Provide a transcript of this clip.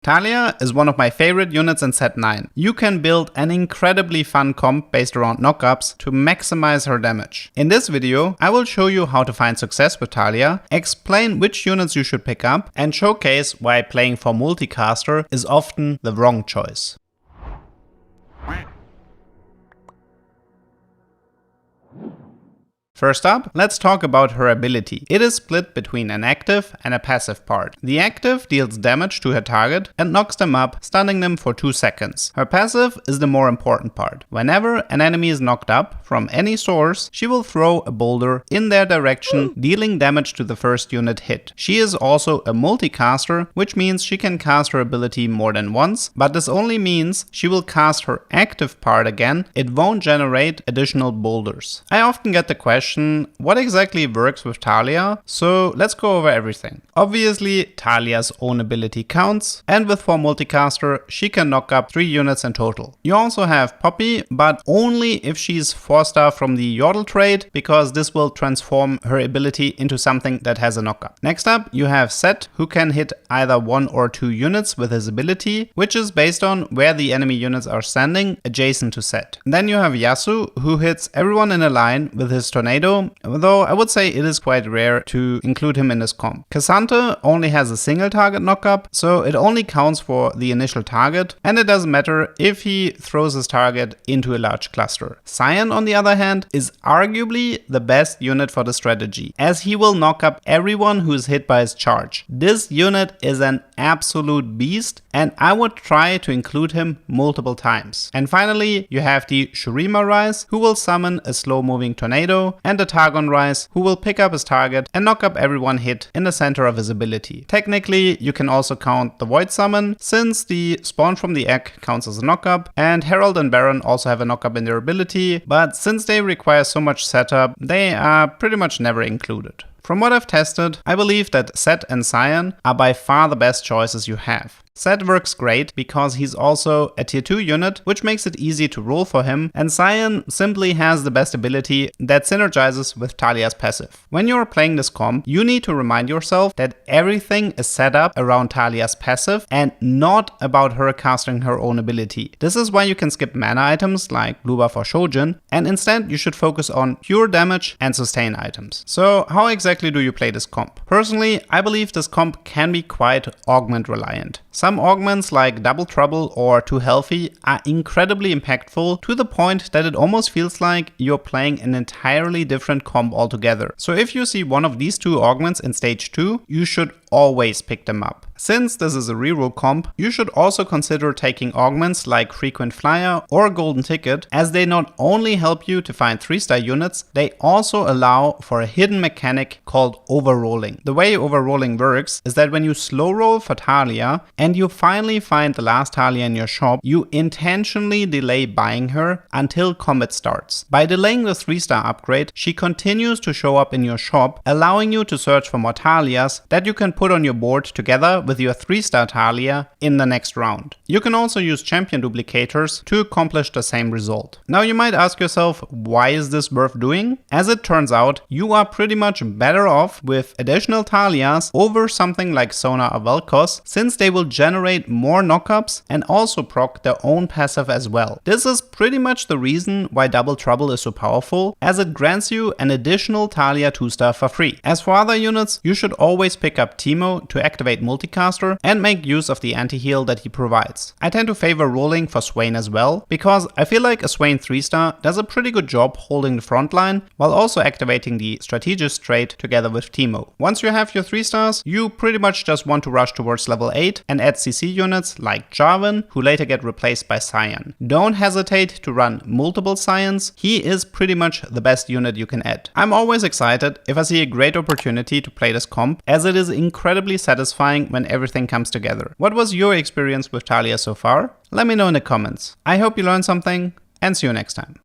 Taliyah is one of my favorite units in set 9. You can build an incredibly fun comp based around knockups to maximize her damage. In this video, I will show you how to find success with Taliyah, explain which units you should pick up, and showcase why playing for multicaster is often the wrong choice. First up, let's talk about her ability. It is split between an active and a passive part. The active deals damage to her target and knocks them up, stunning them for 2 seconds. Her passive is the more important part. Whenever an enemy is knocked up from any source, she will throw a boulder in their direction, dealing damage to the first unit hit. She is also a multicaster, which means she can cast her ability more than once, but this only means she will cast her active part again. It won't generate additional boulders. I often get the question, what exactly works with Taliyah? So let's go over everything. Obviously, Taliyah's own ability counts, and with 4 multicaster, she can knock up 3 units in total. You also have Poppy, but only if she's 4-star from the Yordle trait, because this will transform her ability into something that has a knockup. Next up, you have Set, who can hit either 1 or 2 units with his ability, which is based on where the enemy units are standing adjacent to Set. And then you have Yasuo, who hits everyone in a line with his tornado, though I would say it is quite rare to include him in this comp. Cassandra only has a single target knockup, so it only counts for the initial target, and it doesn't matter if he throws his target into a large cluster. Sion, on the other hand, is arguably the best unit for the strategy, as he will knock up everyone who is hit by his charge. This unit is an absolute beast, and I would try to include him multiple times. And finally, you have the Shurima Rise, who will summon a slow-moving tornado, and the Targon Rise, who will pick up his target and knock up everyone hit in the center of his ability. Technically, you can also count the Void Summon, since the Spawn from the Egg counts as a knockup, and Herald and Baron also have a knockup in their ability, but since they require so much setup, they are pretty much never included. From what I've tested, I believe that Set and Sion are by far the best choices you have. Set works great because he's also a tier 2 unit, which makes it easy to roll for him, and Sion simply has the best ability that synergizes with Taliyah's passive. When you're playing this comp, you need to remind yourself that everything is set up around Taliyah's passive and not about her casting her own ability. This is why you can skip mana items like blue buff or Shojin, and instead you should focus on pure damage and sustain items. So how exactly do you play this comp? Personally, I believe this comp can be quite augment reliant. Some augments like Double Trouble or Too Healthy are incredibly impactful, to the point that it almost feels like you're playing an entirely different comp altogether. So if you see one of these 2 augments in stage 2, you should always pick them up. Since this is a reroll comp, you should also consider taking augments like Frequent Flyer or Golden Ticket, as they not only help you to find 3-star units, they also allow for a hidden mechanic called Overrolling. The way Overrolling works is that when you slow roll for Taliyah and you finally find the last Taliyah in your shop, you intentionally delay buying her until combat starts. By delaying the 3-star upgrade, she continues to show up in your shop, allowing you to search for more Taliyahs that you can put on your board together with your 3-star Taliyah in the next round. You can also use champion duplicators to accomplish the same result. Now you might ask yourself, why is this worth doing? As it turns out, you are pretty much better off with additional Taliyahs over something like Sona or Vel'Koz, since they will generate more knockups and also proc their own passive as well. This is pretty much the reason why Double Trouble is so powerful, as it grants you an additional Taliyah 2-star for free. As for other units, you should always pick up Teemo to activate multicaster and make use of the anti-heal that he provides. I tend to favor rolling for Swain as well, because I feel like a Swain 3-star does a pretty good job holding the front line while also activating the strategist trait together with Teemo. Once you have your 3-stars, you pretty much just want to rush towards level 8 and add CC units like Jarvan, who later get replaced by Sion. Don't hesitate to run multiple Sions, he is pretty much the best unit you can add. I'm always excited if I see a great opportunity to play this comp, as it is incredibly satisfying when everything comes together. What was your experience with Taliyah so far? Let me know in the comments. I hope you learned something, and see you next time.